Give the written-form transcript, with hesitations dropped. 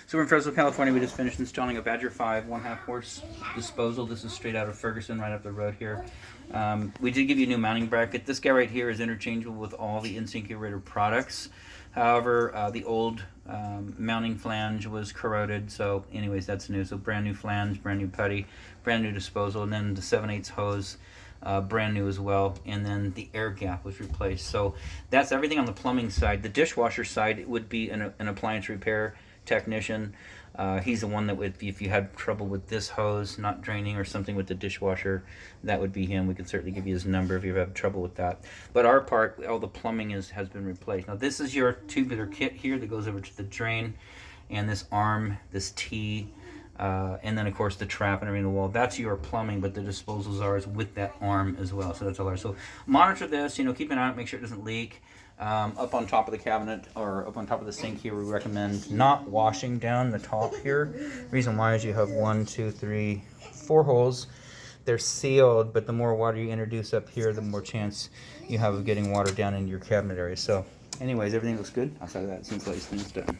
So we're in Fresno, California. We just finished installing a Badger 5 1/2 horse disposal. This is straight out of Ferguson, right up the road here. We did give you a new mounting bracket. This guy right here is interchangeable with all the InSinkErator products. However, the old mounting flange was corroded. So anyways, that's new. So brand new flange, brand new putty, brand new disposal. And then the 7/8 hose, brand new as well. And then the air gap was replaced. So that's everything on the plumbing side. The dishwasher side, it would be an appliance repair technician. He's the one that would, if you had trouble with this hose not draining or something with the dishwasher, that would be him. We can certainly give you his number if you have trouble with that. But our part, all the plumbing has been replaced. Now this is your tubular kit here that goes over to the drain, and this arm, this T, and then of course the trap and everything in the wall. That's your plumbing, but the disposals are with that arm as well. So that's all ours. So monitor this, keep an eye on it, make sure it doesn't leak. Up on top of the cabinet or up on top of the sink here, we recommend not washing down the top here. Reason why is you have 1, 2, 3, 4 holes. They're sealed, but the more water you introduce up here, the more chance you have of getting water down into your cabinet area. So anyways, everything looks good outside of that. It seems like it's done.